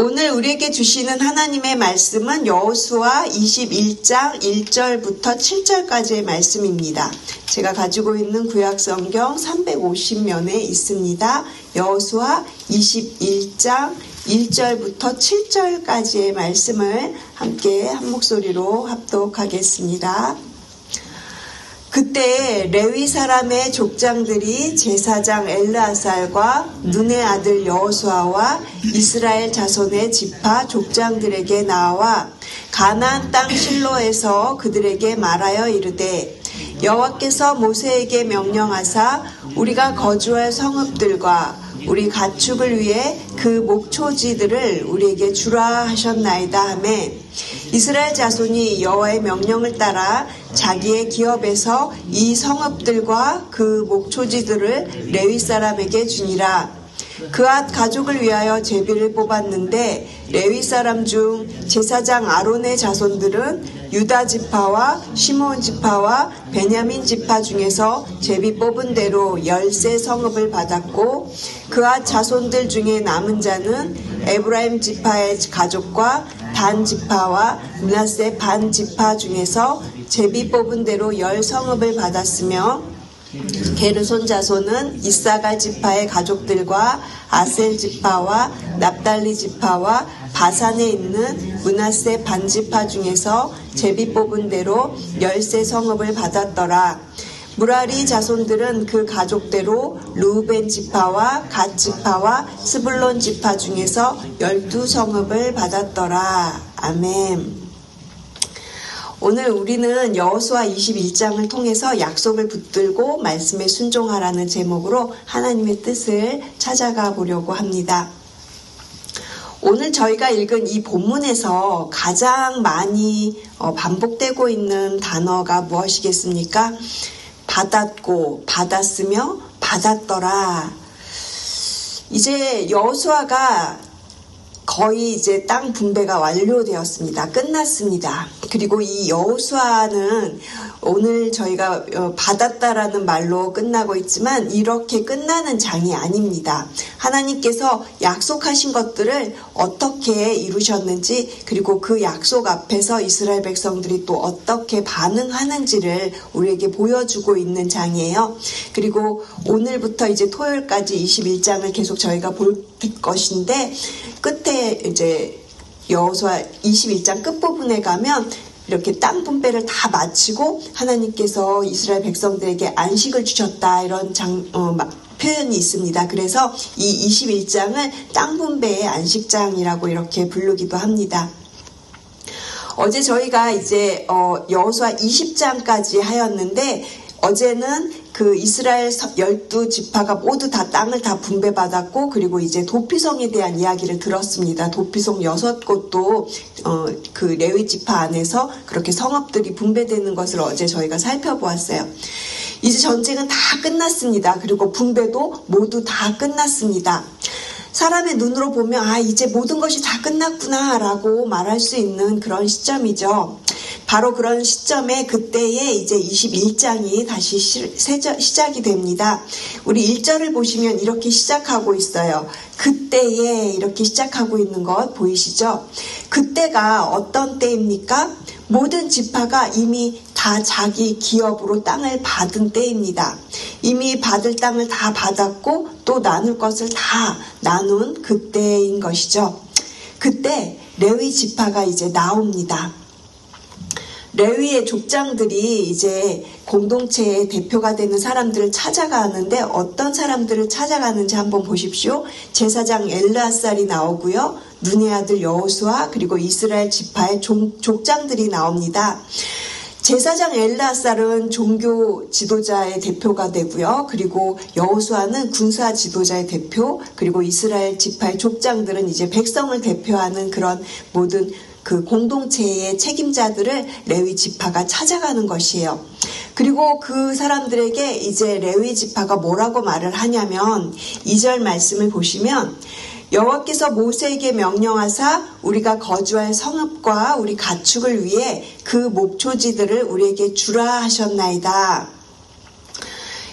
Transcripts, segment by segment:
오늘 우리에게 주시는 하나님의 말씀은 여호수아 21장 1절부터 7절까지의 말씀입니다. 제가 가지고 있는 구약성경 350면에 있습니다. 여호수아 21장 1절부터 7절까지의 말씀을 함께 한 목소리로 합독하겠습니다. 그때 레위 사람의 족장들이 제사장 엘르아살과 눈의 아들 여호수아와 이스라엘 자손의 지파 족장들에게 나와 가나안 땅 실로에서 그들에게 말하여 이르되 여호와께서 모세에게 명령하사 우리가 거주할 성읍들과 우리 가축을 위해 그 목초지들을 우리에게 주라 하셨나이다 하매 이스라엘 자손이 여호와의 명령을 따라 자기의 기업에서 이 성읍들과 그 목초지들을 레위 사람에게 주니라. 그앗 가족을 위하여 제비를 뽑았는데 레위 사람 중 제사장 아론의 자손들은 유다 지파와 시므온 지파와 베냐민 지파 중에서 제비 뽑은 대로 13 성읍을 받았고 그앗 자손들 중에 남은 자는 에브라임 지파의 가족과 단 지파와 므낫세 반 지파 중에서 제비 뽑은 대로 10 성읍을 받았으며 게르손 자손은 이사갈 지파의 가족들과 아셀 지파와 납달리 지파와 바산에 있는 므낫세 반 지파 중에서 제비 뽑은 대로 13 성읍을 받았더라. 무라리 자손들은 그 가족대로 르우벤 지파와 갓 지파와 스불론 지파 중에서 12 성읍을 받았더라. 아멘. 오늘 우리는 여호수아 21장을 통해서 약속을 붙들고 말씀에 순종하라는 제목으로 하나님의 뜻을 찾아가 보려고 합니다. 오늘 저희가 읽은 이 본문에서 가장 많이 반복되고 있는 단어가 무엇이겠습니까? 받았고 받았으며 받았더라. 이제 여호수아가 거의 이제 땅 분배가 완료되었습니다. 끝났습니다. 그리고 이 여호수아는 오늘 저희가 받았다라는 말로 끝나고 있지만 이렇게 끝나는 장이 아닙니다. 하나님께서 약속하신 것들을 어떻게 이루셨는지 그리고 그 약속 앞에서 이스라엘 백성들이 또 어떻게 반응하는지를 우리에게 보여주고 있는 장이에요. 그리고 오늘부터 이제 토요일까지 21장을 계속 저희가 볼 것인데 끝에 이제 여호수아 21장 끝부분에 가면 이렇게 땅 분배를 다 마치고 하나님께서 이스라엘 백성들에게 안식을 주셨다 이런 표현이 있습니다. 그래서 이 21장을 땅 분배의 안식장이라고 이렇게 부르기도 합니다. 어제 저희가 이제 여호수아 20장까지 하였는데 어제는 그 이스라엘 12지파가 모두 다 땅을 다 분배받았고 그리고 이제 도피성에 대한 이야기를 들었습니다. 도피성 6곳도 그 레위 지파 안에서 그렇게 성읍들이 분배되는 것을 어제 저희가 살펴보았어요. 이제 전쟁은 다 끝났습니다. 그리고 분배도 모두 다 끝났습니다. 사람의 눈으로 보면 이제 모든 것이 다 끝났구나 라고 말할 수 있는 그런 시점이죠. 바로 그런 시점에 그때에 이제 21장이 다시 시작이 됩니다. 우리 1절을 보시면 이렇게 시작하고 있어요. 그때에 이렇게 시작하고 있는 것 보이시죠? 그때가 어떤 때입니까? 모든 지파가 이미 다 자기 기업으로 땅을 받은 때입니다. 이미 받을 땅을 다 받았고 또 나눌 것을 다 나눈 그때인 것이죠. 그때 레위 지파가 이제 나옵니다. 레위의 족장들이 이제 공동체의 대표가 되는 사람들을 찾아가는데 어떤 사람들을 찾아가는지 한번 보십시오. 제사장 엘르아살이 나오고요. 눈의 아들 여호수아 그리고 이스라엘 지파의 족장들이 나옵니다. 제사장 엘르아살은 종교 지도자의 대표가 되고요. 그리고 여호수아는 군사 지도자의 대표 그리고 이스라엘 지파의 족장들은 이제 백성을 대표하는 그런 모든 그 공동체의 책임자들을 레위 지파가 찾아가는 것이에요. 그리고 그 사람들에게 이제 레위 지파가 뭐라고 말을 하냐면 2절 말씀을 보시면 여호와께서 모세에게 명령하사 우리가 거주할 성읍과 우리 가축을 위해 그 목초지들을 우리에게 주라 하셨나이다.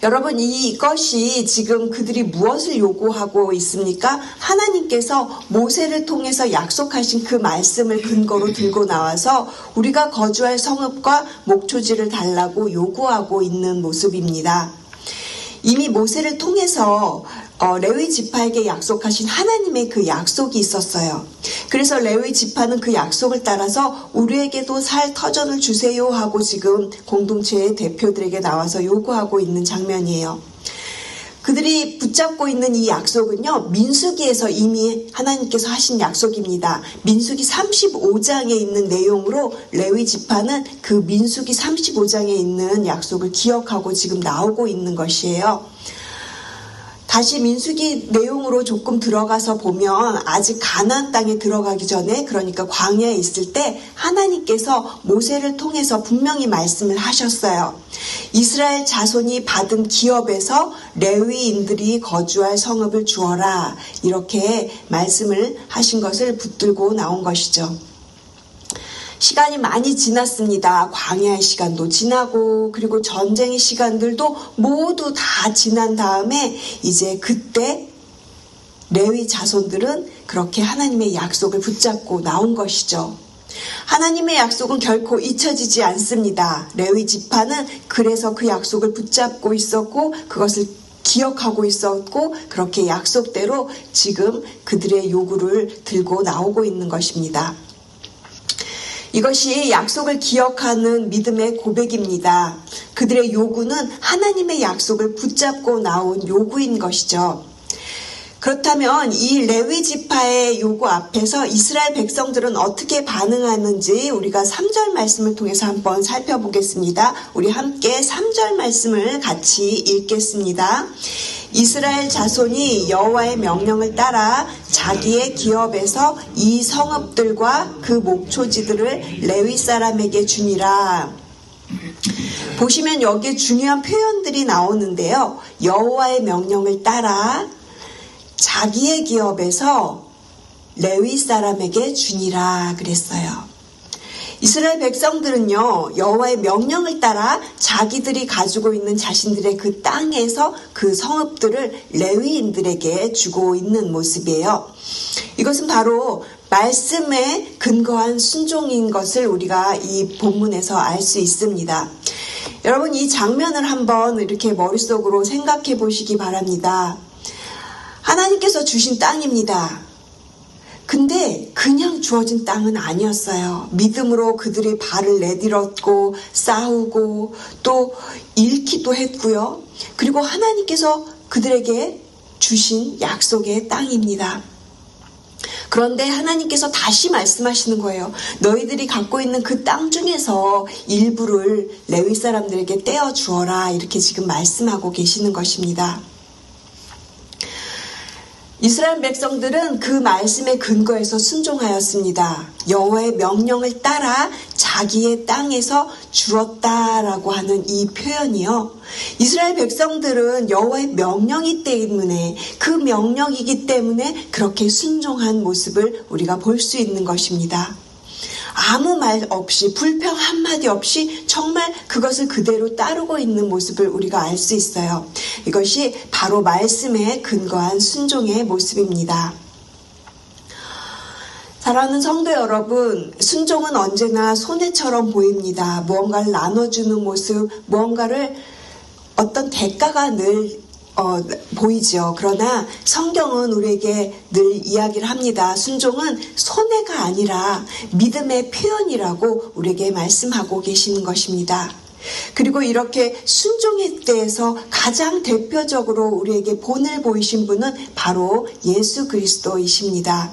여러분, 이것이 지금 그들이 무엇을 요구하고 있습니까? 하나님께서 모세를 통해서 약속하신 그 말씀을 근거로 들고 나와서 우리가 거주할 성읍과 목초지를 달라고 요구하고 있는 모습입니다. 이미 모세를 통해서 레위 지파에게 약속하신 하나님의 그 약속이 있었어요. 그래서 레위 지파는 그 약속을 따라서 우리에게도 살 터전을 주세요 하고 지금 공동체의 대표들에게 나와서 요구하고 있는 장면이에요. 그들이 붙잡고 있는 이 약속은요, 민수기에서 이미 하나님께서 하신 약속입니다. 민수기 35장에 있는 내용으로 레위 지파는 그 민수기 35장에 있는 약속을 기억하고 지금 나오고 있는 것이에요. 다시 민수기 내용으로 조금 들어가서 보면 아직 가나안 땅에 들어가기 전에, 그러니까 광야에 있을 때 하나님께서 모세를 통해서 분명히 말씀을 하셨어요. 이스라엘 자손이 받은 기업에서 레위인들이 거주할 성읍을 주어라, 이렇게 말씀을 하신 것을 붙들고 나온 것이죠. 시간이 많이 지났습니다. 광야의 시간도 지나고 그리고 전쟁의 시간들도 모두 다 지난 다음에 이제 그때 레위 자손들은 그렇게 하나님의 약속을 붙잡고 나온 것이죠. 하나님의 약속은 결코 잊혀지지 않습니다. 레위 지파는 그래서 그 약속을 붙잡고 있었고 그것을 기억하고 있었고 그렇게 약속대로 지금 그들의 요구를 들고 나오고 있는 것입니다. 이것이 약속을 기억하는 믿음의 고백입니다. 그들의 요구는 하나님의 약속을 붙잡고 나온 요구인 것이죠. 그렇다면 이 레위 지파의 요구 앞에서 이스라엘 백성들은 어떻게 반응하는지 우리가 3절 말씀을 통해서 한번 살펴보겠습니다. 우리 함께 3절 말씀을 같이 읽겠습니다. 이스라엘 자손이 여호와의 명령을 따라 자기의 기업에서 이 성읍들과 그 목초지들을 레위 사람에게 주니라. 보시면 여기에 중요한 표현들이 나오는데요. 여호와의 명령을 따라 자기의 기업에서 레위 사람에게 주니라 그랬어요. 이스라엘 백성들은요, 여호와의 명령을 따라 자기들이 가지고 있는 자신들의 그 땅에서 그 성읍들을 레위인들에게 주고 있는 모습이에요. 이것은 바로 말씀에 근거한 순종인 것을 우리가 이 본문에서 알 수 있습니다. 여러분, 이 장면을 한번 이렇게 머릿속으로 생각해 보시기 바랍니다. 하나님께서 주신 땅입니다. 근데 그냥 주어진 땅은 아니었어요. 믿음으로 그들이 발을 내딛었고 싸우고 또 잃기도 했고요. 그리고 하나님께서 그들에게 주신 약속의 땅입니다. 그런데 하나님께서 다시 말씀하시는 거예요. 너희들이 갖고 있는 그 땅 중에서 일부를 레위 사람들에게 떼어 주어라, 이렇게 지금 말씀하고 계시는 것입니다. 이스라엘 백성들은 그 말씀의 근거에서 순종하였습니다. 여호와의 명령을 따라 자기의 땅에서 주었다라고 하는 이 표현이요. 이스라엘 백성들은 여호와의 명령이기 때문에, 그 명령이기 때문에 그렇게 순종한 모습을 우리가 볼 수 있는 것입니다. 아무 말 없이, 불평 한마디 없이 정말 그것을 그대로 따르고 있는 모습을 우리가 알 수 있어요. 이것이 바로 말씀에 근거한 순종의 모습입니다. 사랑하는 성도 여러분, 순종은 언제나 손해처럼 보입니다. 무언가를 나눠주는 모습, 무언가를 어떤 대가가 늘 보이죠. 그러나 성경은 우리에게 늘 이야기를 합니다. 순종은 손해가 아니라 믿음의 표현이라고 우리에게 말씀하고 계시는 것입니다. 그리고 이렇게 순종에 대해서 가장 대표적으로 우리에게 본을 보이신 분은 바로 예수 그리스도이십니다.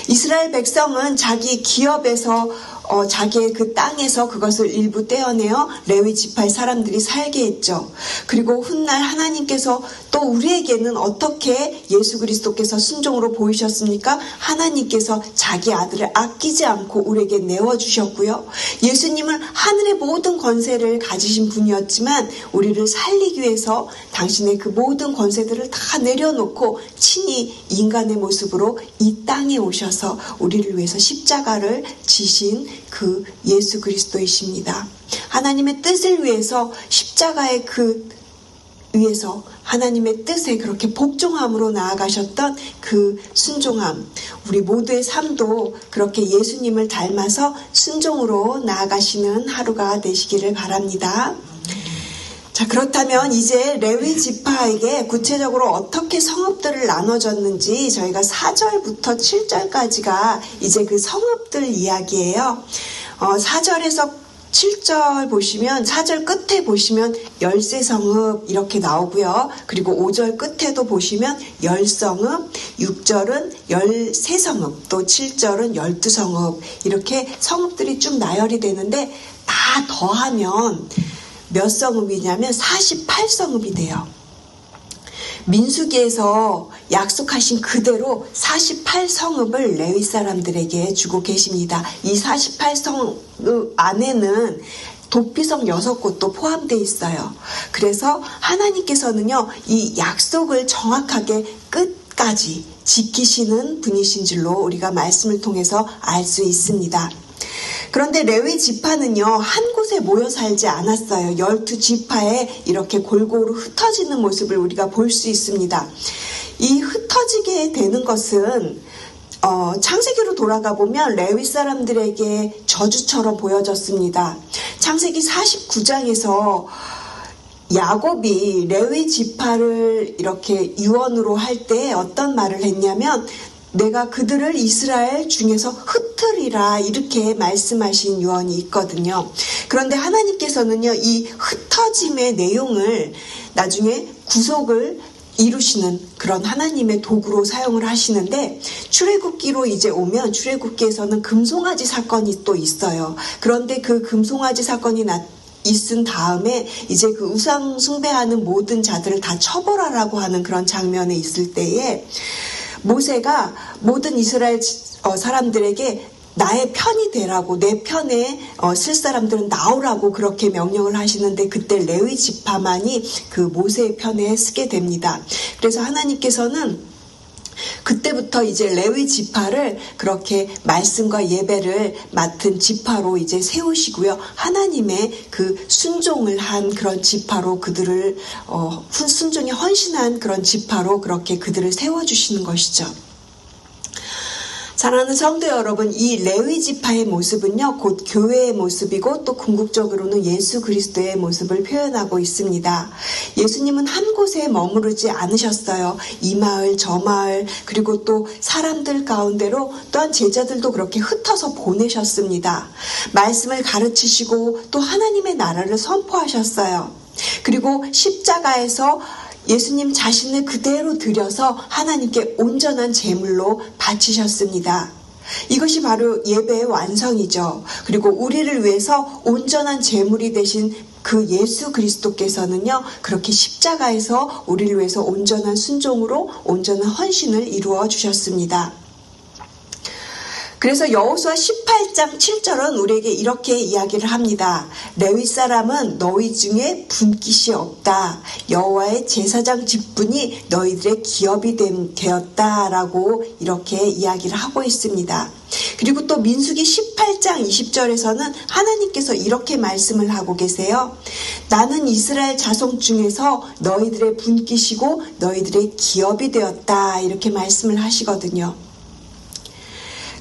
이스라엘 백성은 자기 기업에서 자기의 그 땅에서 그것을 일부 떼어내어 레위 지파의 사람들이 살게 했죠. 그리고 훗날 하나님께서 또 우리에게는 어떻게 예수 그리스도께서 순종으로 보이셨습니까? 하나님께서 자기 아들을 아끼지 않고 우리에게 내어주셨고요. 예수님은 하늘의 모든 권세를 가지신 분이었지만 우리를 살리기 위해서 당신의 그 모든 권세들을 다 내려놓고 친히 인간의 모습으로 이 땅에 오셔서 우리를 위해서 십자가를 지신 그 예수 그리스도이십니다. 하나님의 뜻을 위해서 십자가의 그 위해서 하나님의 뜻에 그렇게 복종함으로 나아가셨던 그 순종함, 우리 모두의 삶도 그렇게 예수님을 닮아서 순종으로 나아가시는 하루가 되시기를 바랍니다. 자, 그렇다면 이제 레위 지파에게 구체적으로 어떻게 성읍들을 나눠줬는지 저희가 4절부터 7절까지가 이제 그 성읍들 이야기예요. 4절에서 7절 보시면 4절 끝에 보시면 13성읍 이렇게 나오고요. 그리고 5절 끝에도 보시면 10성읍, 6절은 13성읍, 또 7절은 12성읍 이렇게 성읍들이 쭉 나열이 되는데 다 더하면 몇 성읍이냐면 48성읍이 돼요. 민수기에서 약속하신 그대로 48성읍을 레위 사람들에게 주고 계십니다. 이 48성읍 안에는 도피성 6곳도 포함되어 있어요. 그래서 하나님께서는요, 이 약속을 정확하게 끝까지 지키시는 분이신 줄로 우리가 말씀을 통해서 알 수 있습니다. 그런데 레위 지파는요, 한 곳에 모여 살지 않았어요. 12지파에 이렇게 골고루 흩어지는 모습을 우리가 볼 수 있습니다. 이 흩어지게 되는 것은 창세기로 돌아가 보면 레위 사람들에게 저주처럼 보여졌습니다. 창세기 49장에서 야곱이 레위 지파를 이렇게 유언으로 할 때 어떤 말을 했냐면 내가 그들을 이스라엘 중에서 흩으리라 이렇게 말씀하신 유언이 있거든요. 그런데 하나님께서는요, 이 흩어짐의 내용을 나중에 구속을 이루시는 그런 하나님의 도구로 사용을 하시는데, 출애굽기로 이제 오면 출애굽기에서는 금송아지 사건이 또 있어요. 그런데 그 금송아지 사건이 있은 다음에 이제 그 우상 숭배하는 모든 자들을 다 처벌하라고 하는 그런 장면에 있을 때에 모세가 모든 이스라엘 사람들에게 나의 편이 되라고, 내 편에 쓸 사람들은 나오라고 그렇게 명령을 하시는데 그때 레위 지파만이 그 모세의 편에 쓰게 됩니다. 그래서 하나님께서는 그때부터 이제 레위 지파를 그렇게 말씀과 예배를 맡은 지파로 이제 세우시고요. 하나님의 그 순종을 한 그런 지파로 그들을 순종에 헌신한 그런 지파로 그렇게 그들을 세워주시는 것이죠. 사랑하는 성도 여러분, 이 레위 지파의 모습은요, 곧 교회의 모습이고 또 궁극적으로는 예수 그리스도의 모습을 표현하고 있습니다. 예수님은 한 곳에 머무르지 않으셨어요. 이 마을 저 마을 그리고 또 사람들 가운데로 또한 제자들도 그렇게 흩어서 보내셨습니다. 말씀을 가르치시고 또 하나님의 나라를 선포하셨어요. 그리고 십자가에서 예수님 자신을 그대로 드려서 하나님께 온전한 제물로 바치셨습니다. 이것이 바로 예배의 완성이죠. 그리고 우리를 위해서 온전한 제물이 되신 그 예수 그리스도께서는요, 그렇게 십자가에서 우리를 위해서 온전한 순종으로 온전한 헌신을 이루어 주셨습니다. 그래서 여호수아 18장 7절은 우리에게 이렇게 이야기를 합니다. 레위 사람은 너희 중에 분깃이 없다. 여호와의 제사장 직분이 너희들의 기업이 되었다라고 이렇게 이야기를 하고 있습니다. 그리고 또 민수기 18장 20절에서는 하나님께서 이렇게 말씀을 하고 계세요. 나는 이스라엘 자손 중에서 너희들의 분깃이고 너희들의 기업이 되었다. 이렇게 말씀을 하시거든요.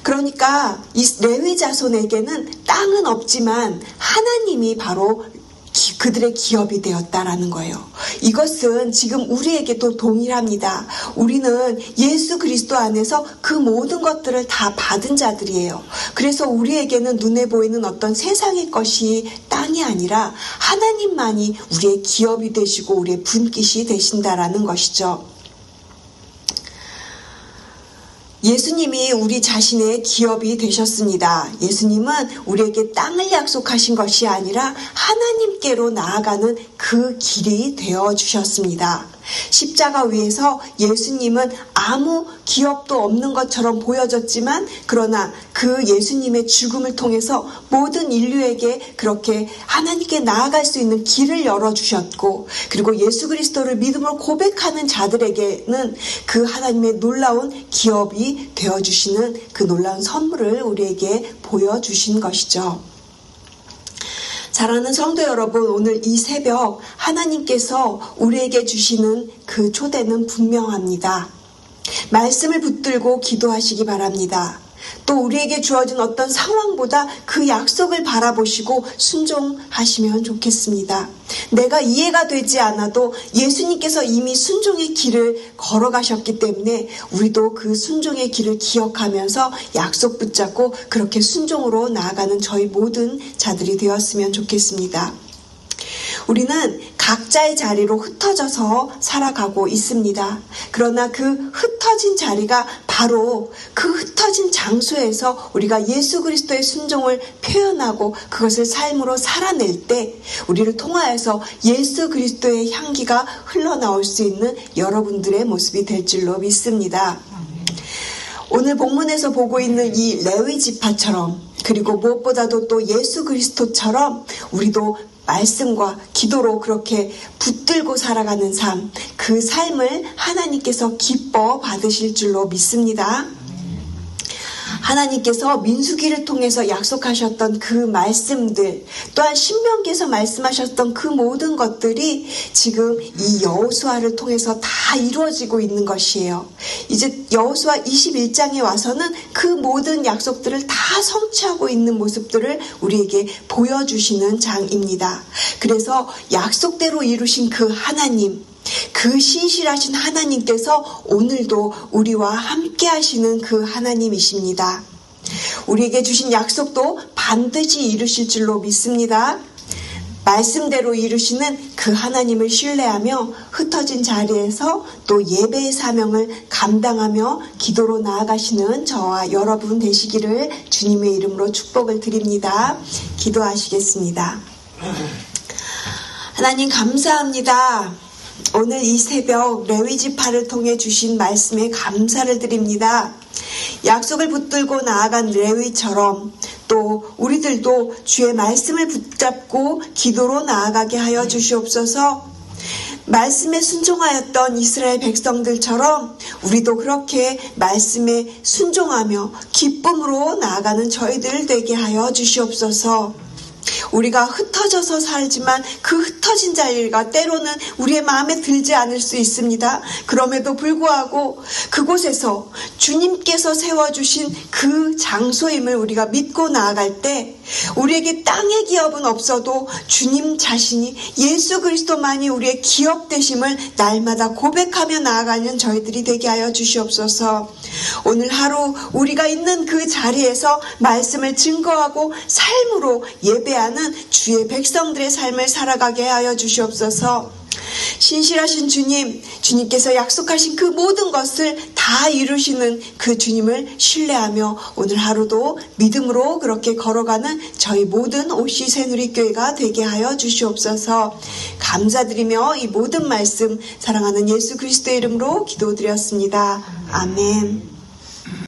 그러니까 이 레위 자손에게는 땅은 없지만 하나님이 바로 그들의 기업이 되었다라는 거예요. 이것은 지금 우리에게도 동일합니다. 우리는 예수 그리스도 안에서 그 모든 것들을 다 받은 자들이에요. 그래서 우리에게는 눈에 보이는 어떤 세상의 것이 땅이 아니라 하나님만이 우리의 기업이 되시고 우리의 분깃이 되신다라는 것이죠. 예수님이 우리 자신의 기업이 되셨습니다. 예수님은 우리에게 땅을 약속하신 것이 아니라 하나님께로 나아가는 그 길이 되어주셨습니다. 십자가 위에서 예수님은 아무 기업도 없는 것처럼 보여졌지만 그러나 그 예수님의 죽음을 통해서 모든 인류에게 그렇게 하나님께 나아갈 수 있는 길을 열어주셨고, 그리고 예수 그리스도를 믿음으로 고백하는 자들에게는 그 하나님의 놀라운 기업이 되어주시는 그 놀라운 선물을 우리에게 보여주신 것이죠. 사랑하는 성도 여러분, 오늘 이 새벽 하나님께서 우리에게 주시는 그 초대는 분명합니다. 말씀을 붙들고 기도하시기 바랍니다. 또 우리에게 주어진 어떤 상황보다 그 약속을 바라보시고 순종하시면 좋겠습니다. 내가 이해가 되지 않아도 예수님께서 이미 순종의 길을 걸어가셨기 때문에 우리도 그 순종의 길을 기억하면서 약속 붙잡고 그렇게 순종으로 나아가는 저희 모든 자들이 되었으면 좋겠습니다. 우리는 각자의 자리로 흩어져서 살아가고 있습니다. 그러나 그 흩어진 자리가 바로 그 흩어진 장소에서 우리가 예수 그리스도의 순종을 표현하고 그것을 삶으로 살아낼 때 우리를 통하여서 예수 그리스도의 향기가 흘러나올 수 있는 여러분들의 모습이 될 줄로 믿습니다. 오늘 본문에서 보고 있는 이 레위 지파처럼, 그리고 무엇보다도 또 예수 그리스도처럼 우리도 말씀과 기도로 그렇게 붙들고 살아가는 삶, 그 삶을 하나님께서 기뻐 받으실 줄로 믿습니다. 하나님께서 민수기를 통해서 약속하셨던 그 말씀들, 또한 신명기에서 말씀하셨던 그 모든 것들이 지금 이 여호수아를 통해서 다 이루어지고 있는 것이에요. 이제 여호수아 21장에 와서는 그 모든 약속들을 다 성취하고 있는 모습들을 우리에게 보여주시는 장입니다. 그래서 약속대로 이루신 그 하나님, 그 신실하신 하나님께서 오늘도 우리와 함께 하시는 그 하나님이십니다. 우리에게 주신 약속도 반드시 이루실 줄로 믿습니다. 말씀대로 이루시는 그 하나님을 신뢰하며 흩어진 자리에서 또 예배의 사명을 감당하며 기도로 나아가시는 저와 여러분 되시기를 주님의 이름으로 축복을 드립니다. 기도하시겠습니다. 하나님 감사합니다. 오늘 이 새벽 레위지파를 통해 주신 말씀에 감사를 드립니다. 약속을 붙들고 나아간 레위처럼 또 우리들도 주의 말씀을 붙잡고 기도로 나아가게 하여 주시옵소서. 말씀에 순종하였던 이스라엘 백성들처럼 우리도 그렇게 말씀에 순종하며 기쁨으로 나아가는 저희들 되게 하여 주시옵소서. 우리가 흩어져서 살지만 그 흩어진 자리가 때로는 우리의 마음에 들지 않을 수 있습니다. 그럼에도 불구하고 그곳에서 주님께서 세워주신 그 장소임을 우리가 믿고 나아갈 때 우리에게 땅의 기업은 없어도 주님 자신이 예수 그리스도만이 우리의 기업 되심을 날마다 고백하며 나아가는 저희들이 되게 하여 주시옵소서. 오늘 하루 우리가 있는 그 자리에서 말씀을 증거하고 삶으로 예배하는 주의 백성들의 삶을 살아가게 하여 주시옵소서. 신실하신 주님, 주님께서 약속하신 그 모든 것을 다 이루시는 그 주님을 신뢰하며 오늘 하루도 믿음으로 그렇게 걸어가는 저희 모든 OC 새누리교회가 되게 하여 주시옵소서. 감사드리며 이 모든 말씀 사랑하는 예수 그리스도의 이름으로 기도드렸습니다. 아멘.